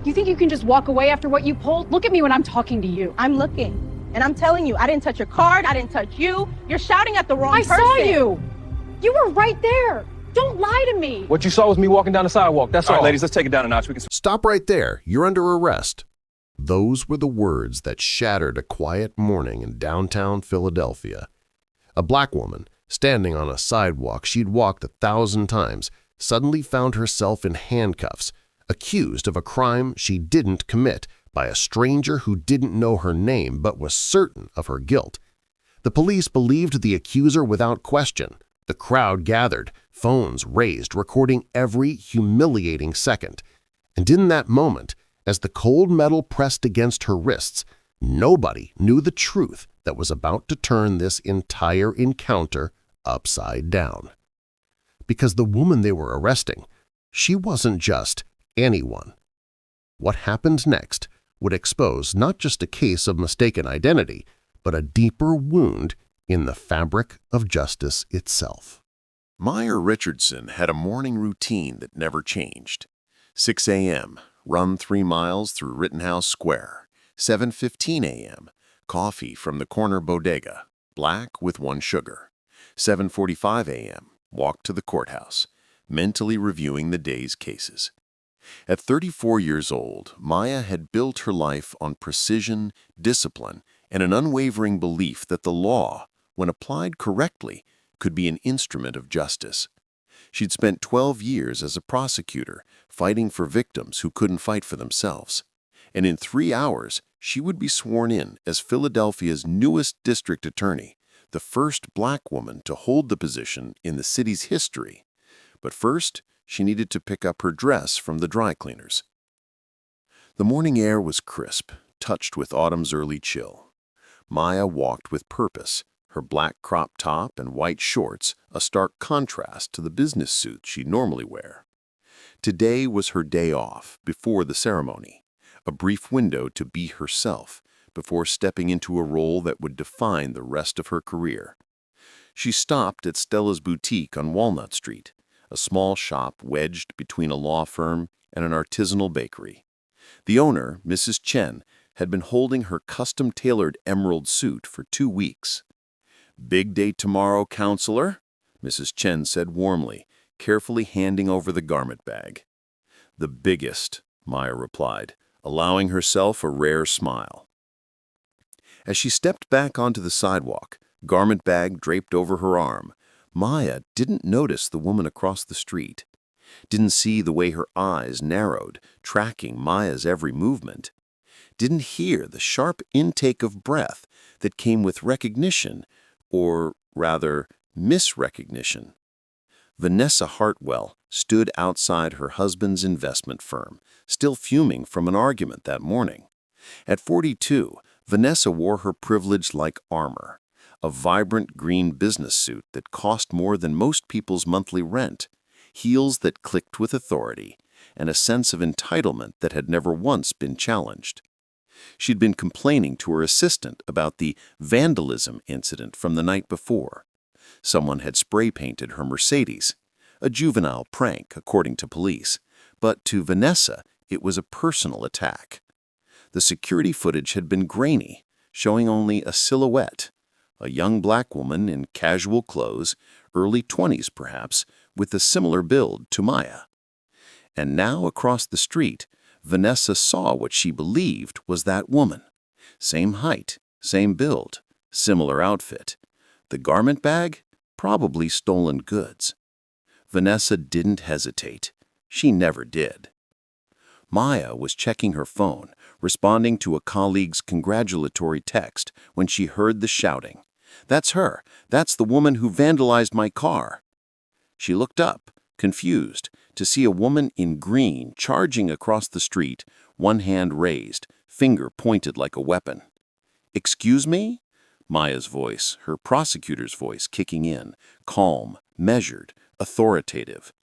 You think you can just walk away after what you pulled? Look at me when I'm talking to you. I'm looking, and I'm telling you, I didn't touch your card, I didn't touch you. You're shouting at the wrong person. I saw you! You were right there! Don't lie to me! What you saw was me walking down the sidewalk, that's all. All right, ladies, let's take it down a notch. Stop right there. You're under arrest. Those were the words that shattered a quiet morning in downtown Philadelphia. A black woman, standing on a sidewalk she'd walked 1,000 times, suddenly found herself in handcuffs, accused of a crime she didn't commit by a stranger who didn't know her name but was certain of her guilt. The police believed the accuser without question. The crowd gathered, phones raised, recording every humiliating second. And in that moment, as the cold metal pressed against her wrists, nobody knew the truth that was about to turn this entire encounter upside down. Because the woman they were arresting, she wasn't just anyone. What happened next would expose not just a case of mistaken identity, but a deeper wound in the fabric of justice itself. Maya Richardson had a morning routine that never changed. 6 a.m., run 3 miles through Rittenhouse Square. 7:15 a.m., coffee from the corner bodega, black with 1 sugar. 7:45 a.m., walk to the courthouse, mentally reviewing the day's cases. At 34 years old, Maya had built her life on precision, discipline, and an unwavering belief that the law, when applied correctly, could be an instrument of justice. She'd spent 12 years as a prosecutor, fighting for victims who couldn't fight for themselves. And in 3 hours, she would be sworn in as Philadelphia's newest district attorney, the first black woman to hold the position in the city's history. But first, she needed to pick up her dress from the dry cleaners. The morning air was crisp, touched with autumn's early chill. Maya walked with purpose, her black crop top and white shorts a stark contrast to the business suit she'd normally wear. Today was her day off before the ceremony, a brief window to be herself before stepping into a role that would define the rest of her career. She stopped at Stella's Boutique on Walnut Street, a small shop wedged between a law firm and an artisanal bakery. The owner, Mrs. Chen, had been holding her custom-tailored emerald suit for 2 weeks. "Big day tomorrow, counselor," Mrs. Chen said warmly, carefully handing over the garment bag. "The biggest," Maya replied, allowing herself a rare smile. As she stepped back onto the sidewalk, garment bag draped over her arm, Maya didn't notice the woman across the street, didn't see the way her eyes narrowed, tracking Maya's every movement, didn't hear the sharp intake of breath that came with recognition, or rather, misrecognition. Vanessa Hartwell stood outside her husband's investment firm, still fuming from an argument that morning. At 42, Vanessa wore her privilege like armor, a vibrant green business suit that cost more than most people's monthly rent, heels that clicked with authority, and a sense of entitlement that had never once been challenged. She'd been complaining to her assistant about the vandalism incident from the night before. Someone had spray-painted her Mercedes, a juvenile prank, according to police, but to Vanessa, it was a personal attack. The security footage had been grainy, showing only a silhouette, a young black woman in casual clothes, early 20s perhaps, with a similar build to Maya. And now across the street, Vanessa saw what she believed was that woman. Same height, same build, similar outfit. The garment bag? Probably stolen goods. Vanessa didn't hesitate. She never did. Maya was checking her phone, responding to a colleague's congratulatory text when she heard the shouting. "That's her! That's the woman who vandalized my car!" She looked up, confused, to see a woman in green charging across the street, one hand raised, finger pointed like a weapon. "Excuse me?" Maya's voice, her prosecutor's voice kicking in, calm, measured, authoritative.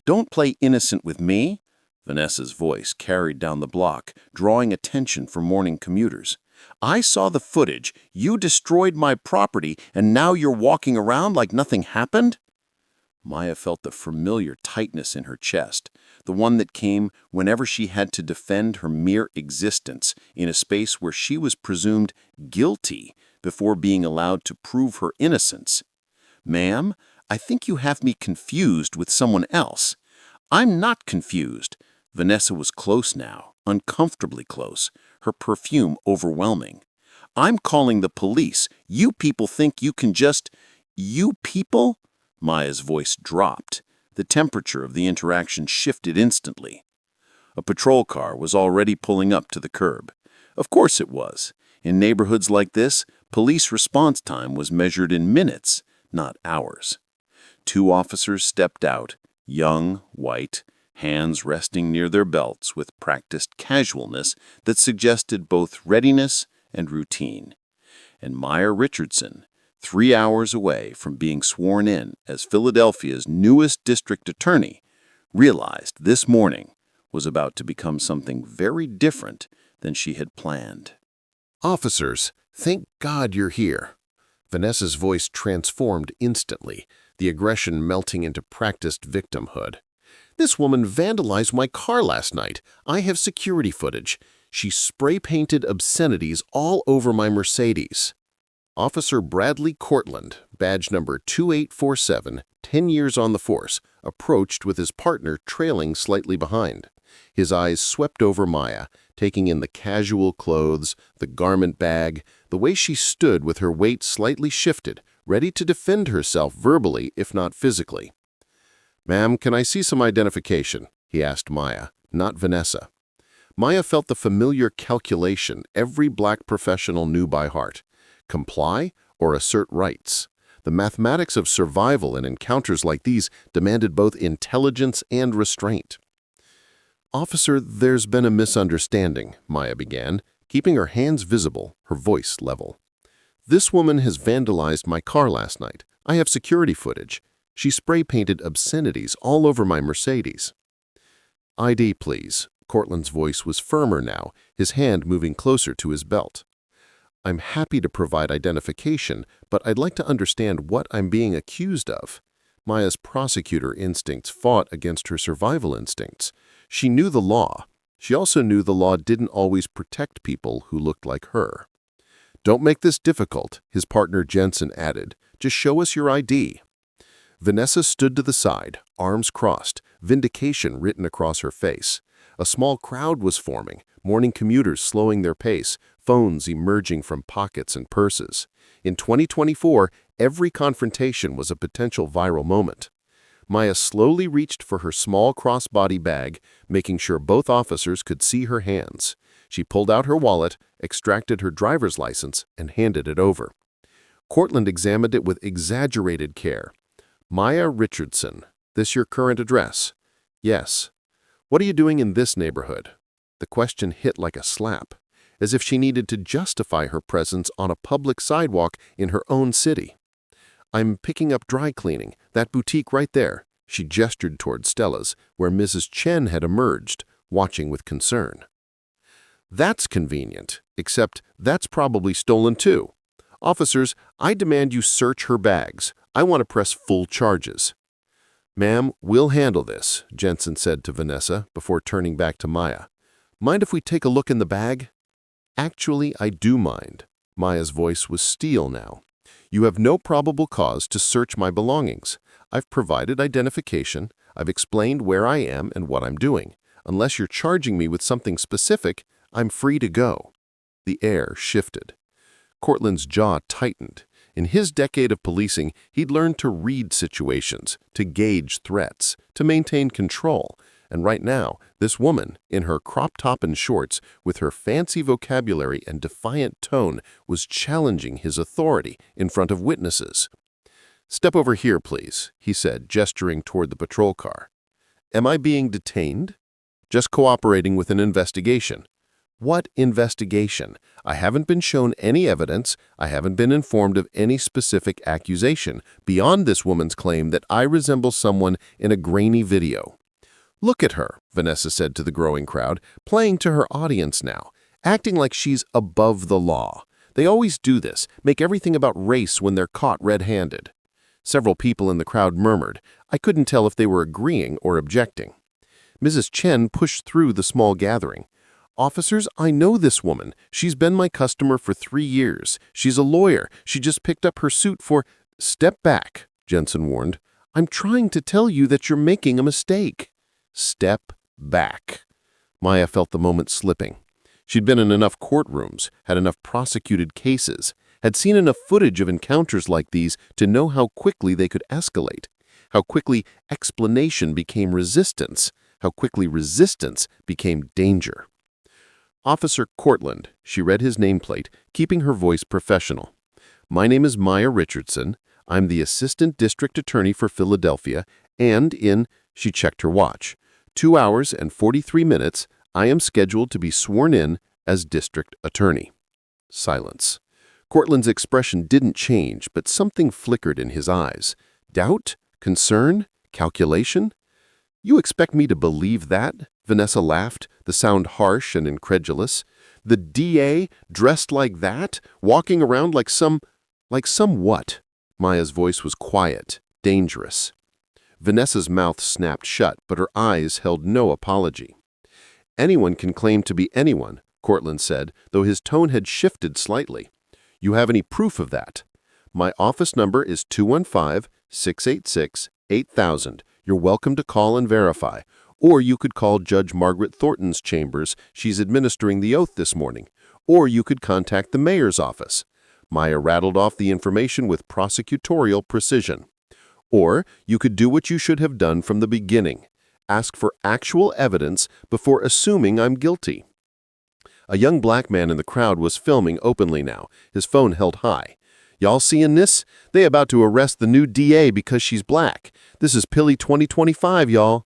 "Don't play innocent with me," Vanessa's voice carried down the block, drawing attention from morning commuters. "I saw the footage. You destroyed my property, and now you're walking around like nothing happened?" Maya felt the familiar tightness in her chest, the one that came whenever she had to defend her mere existence in a space where she was presumed guilty before being allowed to prove her innocence. "Ma'am, I think you have me confused with someone else." "I'm not confused." Vanessa was close now, uncomfortably close, her perfume overwhelming. "I'm calling the police. You people think you can just— You people?" Maya's voice dropped. The temperature of the interaction shifted instantly. A patrol car was already pulling up to the curb. Of course it was. In neighborhoods like this, police response time was measured in minutes, not hours. 2 officers stepped out, young, white, hands resting near their belts with practiced casualness that suggested both readiness and routine. And Maya Richardson, 3 hours away from being sworn in as Philadelphia's newest district attorney, realized this morning was about to become something very different than she had planned. "Officers, thank God you're here." Vanessa's voice transformed instantly, the aggression melting into practiced victimhood. "This woman vandalized my car last night. I have security footage. She spray-painted obscenities all over my Mercedes." Officer Bradley Cortland, badge number 2847, 10 years on the force, approached with his partner trailing slightly behind. His eyes swept over Maya, taking in the casual clothes, the garment bag, the way she stood with her weight slightly shifted, ready to defend herself verbally if not physically. "Ma'am, can I see some identification?" he asked Maya, not Vanessa. Maya felt the familiar calculation every black professional knew by heart. Comply or assert rights. The mathematics of survival in encounters like these demanded both intelligence and restraint. "Officer, there's been a misunderstanding," Maya began, keeping her hands visible, her voice level. "This woman has vandalized my car last night. I have security footage. She spray-painted obscenities all over my Mercedes." "ID, please." Cortland's voice was firmer now, his hand moving closer to his belt. "I'm happy to provide identification, but I'd like to understand what I'm being accused of." Maya's prosecutor instincts fought against her survival instincts. She knew the law. She also knew the law didn't always protect people who looked like her. "Don't make this difficult," his partner Jensen added. "Just show us your ID." Vanessa stood to the side, arms crossed, vindication written across her face. A small crowd was forming, morning commuters slowing their pace, phones emerging from pockets and purses. In 2024, every confrontation was a potential viral moment. Maya slowly reached for her small crossbody bag, making sure both officers could see her hands. She pulled out her wallet, extracted her driver's license, and handed it over. Cortland examined it with exaggerated care. "Maya Richardson, this your current address?" "Yes." "What are you doing in this neighborhood?" The question hit like a slap, as if she needed to justify her presence on a public sidewalk in her own city. "I'm picking up dry cleaning, that boutique right there." She gestured toward Stella's, where Mrs. Chen had emerged, watching with concern. "That's convenient, except that's probably stolen too. Officers, I demand you search her bags. I want to press full charges." "Ma'am, we'll handle this," Jensen said to Vanessa before turning back to Maya. "Mind if we take a look in the bag?" "Actually, I do mind." Maya's voice was steel now. "You have no probable cause to search my belongings. I've provided identification. I've explained where I am and what I'm doing. Unless you're charging me with something specific, I'm free to go." The air shifted. Cortland's jaw tightened. In his decade of policing, he'd learned to read situations, to gauge threats, to maintain control. And right now, this woman, in her crop top and shorts, with her fancy vocabulary and defiant tone, was challenging his authority in front of witnesses. "Step over here, please," he said, gesturing toward the patrol car. "Am I being detained?" "Just cooperating with an investigation." "What investigation? I haven't been shown any evidence. I haven't been informed of any specific accusation beyond this woman's claim that I resemble someone in a grainy video." "Look at her," Vanessa said to the growing crowd, playing to her audience now, acting like she's above the law. They always do this, make everything about race when they're caught red-handed. Several people in the crowd murmured. I couldn't tell if they were agreeing or objecting. Mrs. Chen pushed through the small gathering. Officers, I know this woman. She's been my customer for 3 years. She's a lawyer. She just picked up her suit for— Step back, Jensen warned. I'm trying to tell you that you're making a mistake. Step back. Maya felt the moment slipping. She'd been in enough courtrooms, had enough prosecuted cases, had seen enough footage of encounters like these to know how quickly they could escalate, how quickly explanation became resistance, how quickly resistance became danger. Officer Cortland, she read his nameplate, keeping her voice professional. My name is Maya Richardson. I'm the Assistant District Attorney for Philadelphia, and she checked her watch, 2 hours and 43 minutes, I am scheduled to be sworn in as District Attorney. Silence. Cortland's expression didn't change, but something flickered in his eyes. Doubt? Concern? Calculation? You expect me to believe that? Vanessa laughed, the sound harsh and incredulous. The DA, dressed like that? Walking around like some what? Maya's voice was quiet, dangerous. Vanessa's mouth snapped shut, but her eyes held no apology. Anyone can claim to be anyone, Cortland said, though his tone had shifted slightly. You have any proof of that? My office number is 215-686-8000. You're welcome to call and verify. Or you could call Judge Margaret Thornton's chambers. She's administering the oath this morning. Or you could contact the mayor's office. Maya rattled off the information with prosecutorial precision. Or you could do what you should have done from the beginning. Ask for actual evidence before assuming I'm guilty. A young black man in the crowd was filming openly now, his phone held high. Y'all seeing this? They about to arrest the new DA because she's black. This is Pilly 2025, y'all.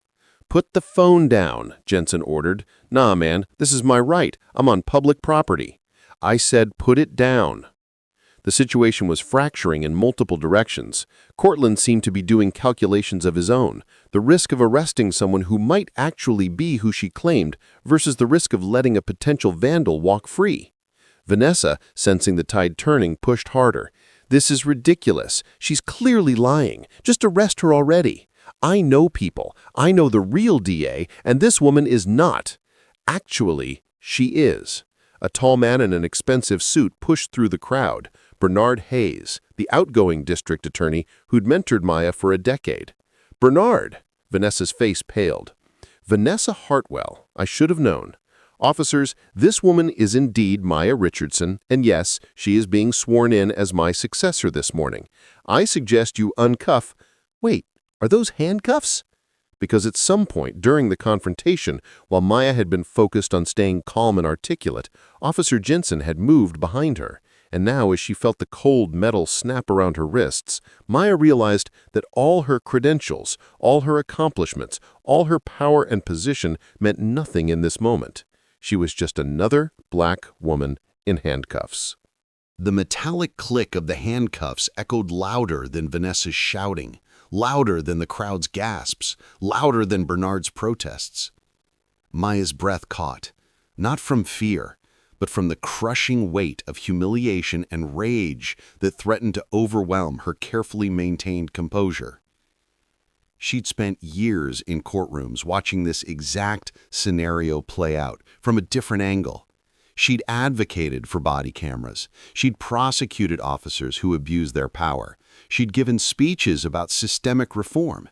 Put the phone down, Jensen ordered. Nah, man, this is my right. I'm on public property. I said put it down. The situation was fracturing in multiple directions. Cortland seemed to be doing calculations of his own, the risk of arresting someone who might actually be who she claimed versus the risk of letting a potential vandal walk free. Vanessa, sensing the tide turning, pushed harder. This is ridiculous. She's clearly lying. Just arrest her already. I know people. I know the real DA, and this woman is not. Actually, she is. A tall man in an expensive suit pushed through the crowd. Bernard Hayes, the outgoing district attorney who'd mentored Maya for a decade. Bernard! Vanessa's face paled. Vanessa Hartwell, I should have known. Officers, this woman is indeed Maya Richardson, and yes, she is being sworn in as my successor this morning. I suggest you uncuff— Wait, are those handcuffs? Because at some point during the confrontation, while Maya had been focused on staying calm and articulate, Officer Jensen had moved behind her. And now, as she felt the cold metal snap around her wrists, Maya realized that all her credentials, all her accomplishments, all her power and position meant nothing in this moment. She was just another black woman in handcuffs. The metallic click of the handcuffs echoed louder than Vanessa's shouting, louder than the crowd's gasps, louder than Bernard's protests. Maya's breath caught, not from fear, but from the crushing weight of humiliation and rage that threatened to overwhelm her carefully maintained composure. She'd spent years in courtrooms watching this exact scenario play out from a different angle. She'd advocated for body cameras. She'd prosecuted officers who abused their power. She'd given speeches about systemic reform.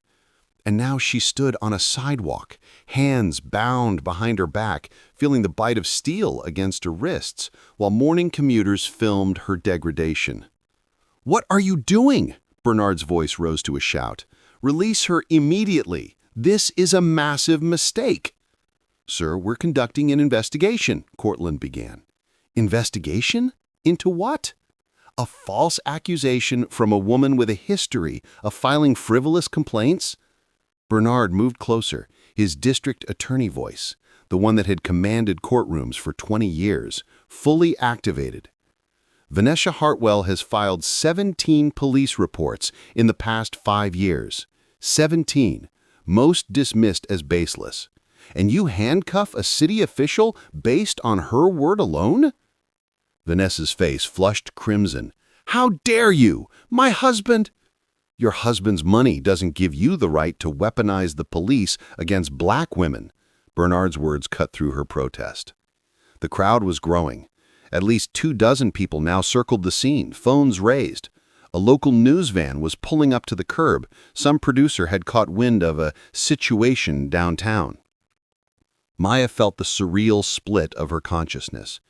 And now she stood on a sidewalk, hands bound behind her back, feeling the bite of steel against her wrists, while morning commuters filmed her degradation. "What are you doing?" Bernard's voice rose to a shout. "Release her immediately. This is a massive mistake." "Sir, we're conducting an investigation," Cortland began. "Investigation? Into what?" "A false accusation from a woman with a history of filing frivolous complaints." Bernard moved closer, his district attorney voice, the one that had commanded courtrooms for 20 years, fully activated. "Vanessa Hartwell has filed 17 police reports in the past 5 years. 17, most dismissed as baseless. And you handcuff a city official based on her word alone?" Vanessa's face flushed crimson. "How dare you? My husband—" Your husband's money doesn't give you the right to weaponize the police against black women. Bernard's words cut through her protest. The crowd was growing. At least 24 people now circled the scene, phones raised. A local news van was pulling up to the curb. Some producer had caught wind of a situation downtown. Maya felt the surreal split of her consciousness.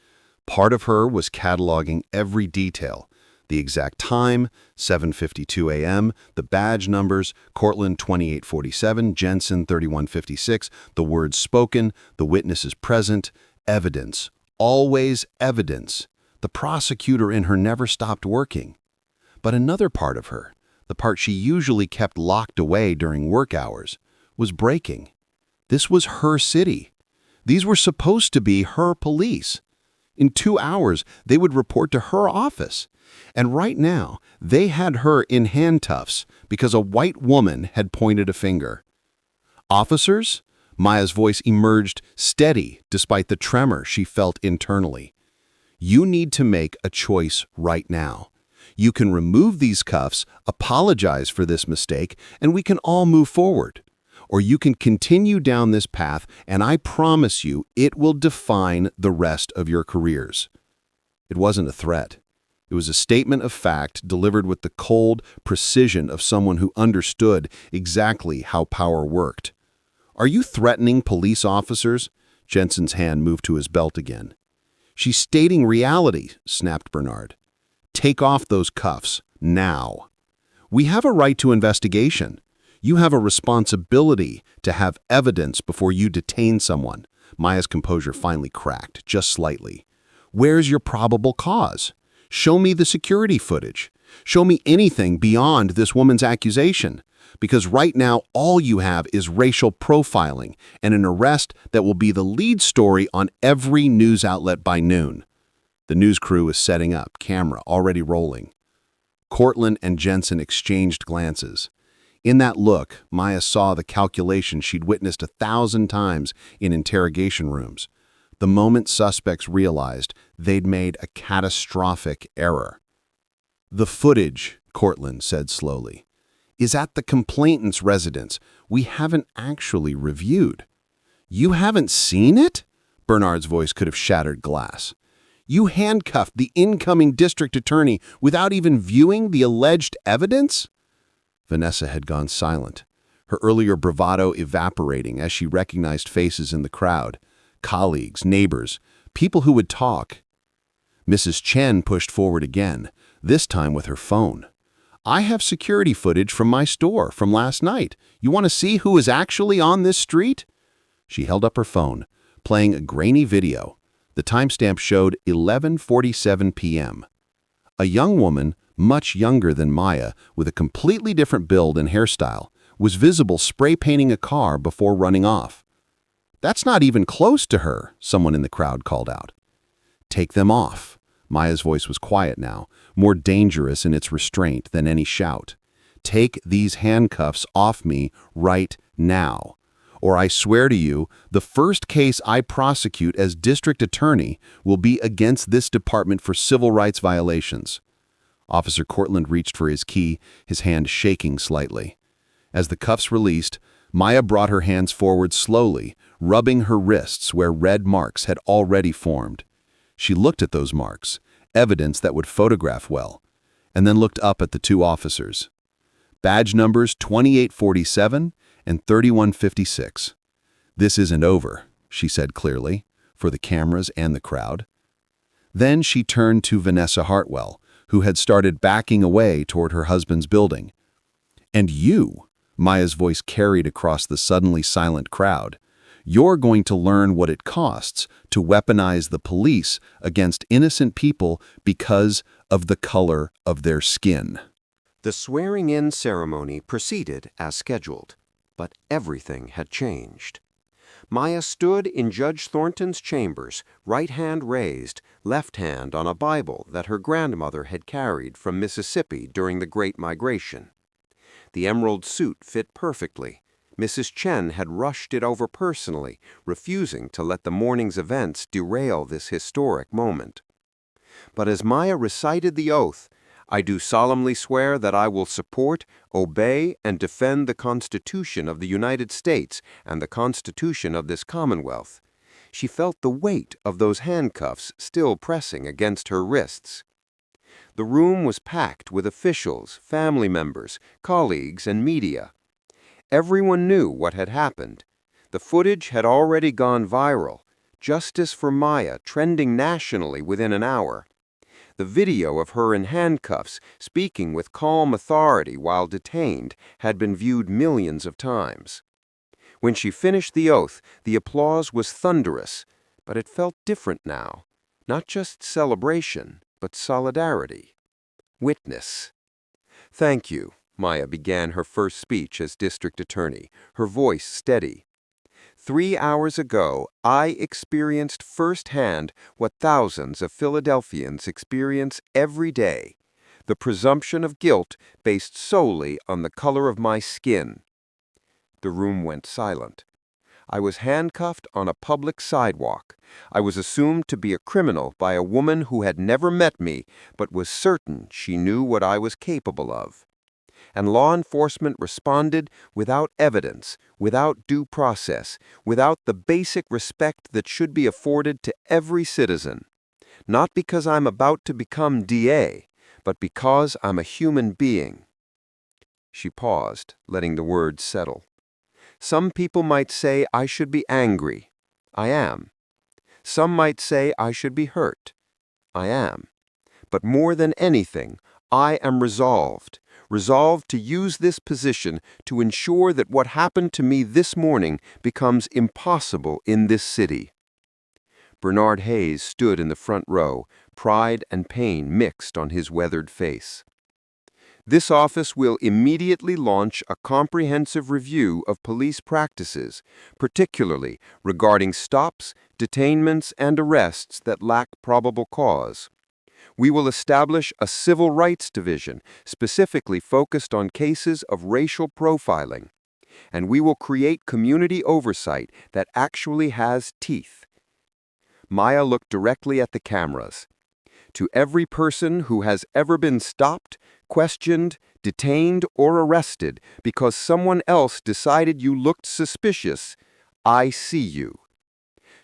Part of her was cataloging every detail. The exact time, 7:52 a.m., the badge numbers, Cortland 2847, Jensen 3156, the words spoken, the witnesses present, evidence. Always evidence. The prosecutor in her never stopped working. But another part of her, the part she usually kept locked away during work hours, was breaking. This was her city. These were supposed to be her police. In 2 hours, they would report to her office. And right now, they had her in handcuffs because a white woman had pointed a finger. Officers? Maya's voice emerged steady despite the tremor she felt internally. You need to make a choice right now. You can remove these cuffs, apologize for this mistake, and we can all move forward. Or you can continue down this path, and I promise you it will define the rest of your careers. It wasn't a threat. It was a statement of fact delivered with the cold precision of someone who understood exactly how power worked. Are you threatening police officers? Jensen's hand moved to his belt again. She's stating reality, snapped Bernard. Take off those cuffs, now. We have a right to investigation. You have a responsibility to have evidence before you detain someone. Maya's composure finally cracked, just slightly. Where's your probable cause? Show me the security footage. Show me anything beyond this woman's accusation. Because right now, all you have is racial profiling and an arrest that will be the lead story on every news outlet by noon. The news crew is setting up, camera already rolling. Cortland and Jensen exchanged glances. In that look, Maya saw the calculation she'd witnessed 1,000 times in interrogation rooms. The moment suspects realized they'd made a catastrophic error. The footage, Cortland said slowly, is at the complainant's residence. We haven't actually reviewed. You haven't seen it? Bernard's voice could have shattered glass. You handcuffed the incoming district attorney without even viewing the alleged evidence? Vanessa had gone silent, her earlier bravado evaporating as she recognized faces in the crowd, colleagues, neighbors, people who would talk. Mrs. Chen pushed forward again, this time with her phone. I have security footage from my store from last night. You want to see who is actually on this street? She held up her phone, playing a grainy video. The timestamp showed 11:47 p.m. A young woman, much younger than Maya, with a completely different build and hairstyle, was visible spray painting a car before running off. That's not even close to her, someone in the crowd called out. Take them off. Maya's voice was quiet now, more dangerous in its restraint than any shout. Take these handcuffs off me right now. Or I swear to you, the first case I prosecute as district attorney will be against this department for civil rights violations. Officer Cortland reached for his key, his hand shaking slightly. As the cuffs released, Maya brought her hands forward slowly, rubbing her wrists where red marks had already formed. She looked at those marks, evidence that would photograph well, and then looked up at the two officers. Badge numbers 2847 and 3156. This isn't over, she said clearly, for the cameras and the crowd. Then she turned to Vanessa Hartwell, who had started backing away toward her husband's building. And you, Maya's voice carried across the suddenly silent crowd, you're going to learn what it costs to weaponize the police against innocent people because of the color of their skin. The swearing-in ceremony proceeded as scheduled, but everything had changed. Maya stood in Judge Thornton's chambers, right hand raised, left hand on a Bible that her grandmother had carried from Mississippi during the Great Migration. The emerald suit fit perfectly. Mrs. Chen had rushed it over personally, refusing to let the morning's events derail this historic moment. But as Maya recited the oath, I do solemnly swear that I will support, obey, and defend the Constitution of the United States and the Constitution of this Commonwealth. She felt the weight of those handcuffs still pressing against her wrists. The room was packed with officials, family members, colleagues, and media. Everyone knew what had happened. The footage had already gone viral. Justice for Maya trending nationally within an hour. The video of her in handcuffs, speaking with calm authority while detained, had been viewed millions of times. When she finished the oath, the applause was thunderous, but it felt different now. Not just celebration, but solidarity. Witness. Thank you, Maya began her first speech as district attorney, her voice steady. 3 hours ago, I experienced firsthand what thousands of Philadelphians experience every day, the presumption of guilt based solely on the color of my skin. The room went silent. I was handcuffed on a public sidewalk. I was assumed to be a criminal by a woman who had never met me, but was certain she knew what I was capable of. And law enforcement responded without evidence, without due process, without the basic respect that should be afforded to every citizen. Not because I'm about to become DA, but because I'm a human being. She paused, letting the words settle. Some people might say I should be angry. I am. Some might say I should be hurt. I am. But more than anything, I am resolved to use this position to ensure that what happened to me this morning becomes impossible in this city. Bernard Hayes stood in the front row, pride and pain mixed on his weathered face. This office will immediately launch a comprehensive review of police practices, particularly regarding stops, detainments, and arrests that lack probable cause. We will establish a civil rights division specifically focused on cases of racial profiling. And we will create community oversight that actually has teeth. Maya looked directly at the cameras. To every person who has ever been stopped, questioned, detained, or arrested because someone else decided you looked suspicious, I see you.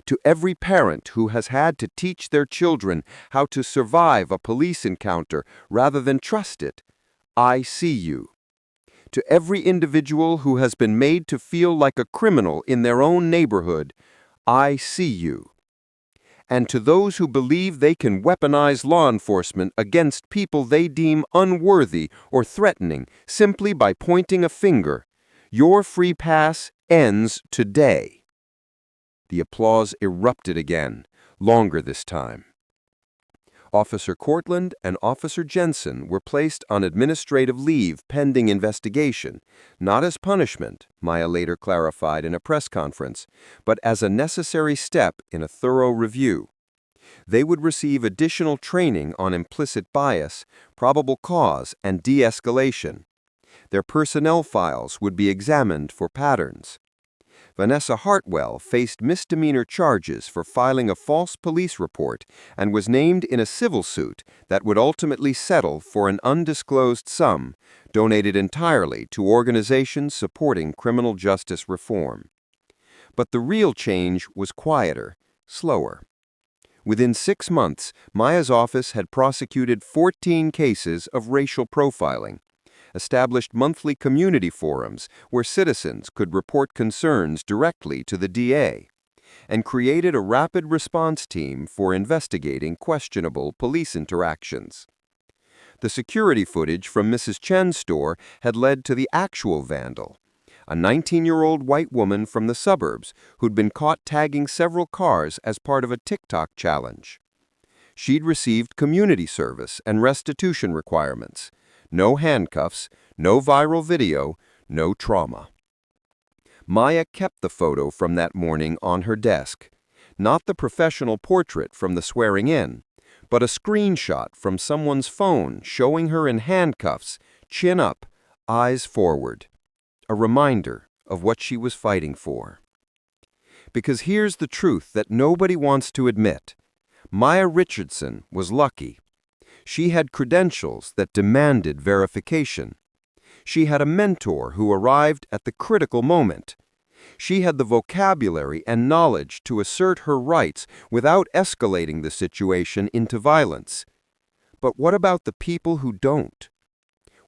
To every parent who has had to teach their children how to survive a police encounter rather than trust it, I see you. To every individual who has been made to feel like a criminal in their own neighborhood, I see you. And to those who believe they can weaponize law enforcement against people they deem unworthy or threatening simply by pointing a finger, your free pass ends today. The applause erupted again, longer this time. Officer Cortland and Officer Jensen were placed on administrative leave pending investigation, not as punishment, Maya later clarified in a press conference, but as a necessary step in a thorough review. They would receive additional training on implicit bias, probable cause, and de-escalation. Their personnel files would be examined for patterns. Vanessa Hartwell faced misdemeanor charges for filing a false police report and was named in a civil suit that would ultimately settle for an undisclosed sum, donated entirely to organizations supporting criminal justice reform. But the real change was quieter, slower. Within 6 months, Maya's office had prosecuted 14 cases of racial profiling, established monthly community forums where citizens could report concerns directly to the DA, and created a rapid response team for investigating questionable police interactions. The security footage from Mrs. Chen's store had led to the actual vandal, a 19-year-old white woman from the suburbs who'd been caught tagging several cars as part of a TikTok challenge. She'd received community service and restitution requirements. No handcuffs, no viral video, no trauma. Maya kept the photo from that morning on her desk. Not the professional portrait from the swearing-in, but a screenshot from someone's phone showing her in handcuffs, chin up, eyes forward. A reminder of what she was fighting for. Because here's the truth that nobody wants to admit. Maya Richardson was lucky. She had credentials that demanded verification. She had a mentor who arrived at the critical moment. She had the vocabulary and knowledge to assert her rights without escalating the situation into violence. But what about the people who don't?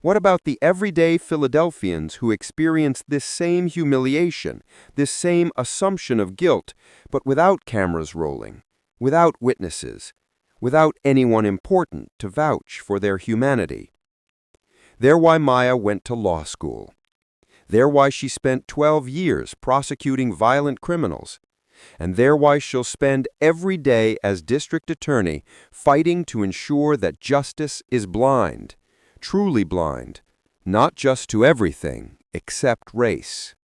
What about the everyday Philadelphians who experience this same humiliation, this same assumption of guilt, but without cameras rolling, without witnesses, without anyone important to vouch for their humanity? There why Maya went to law school. There why she spent 12 years prosecuting violent criminals. And there why she'll spend every day as district attorney fighting to ensure that justice is blind, truly blind, not just to everything except race.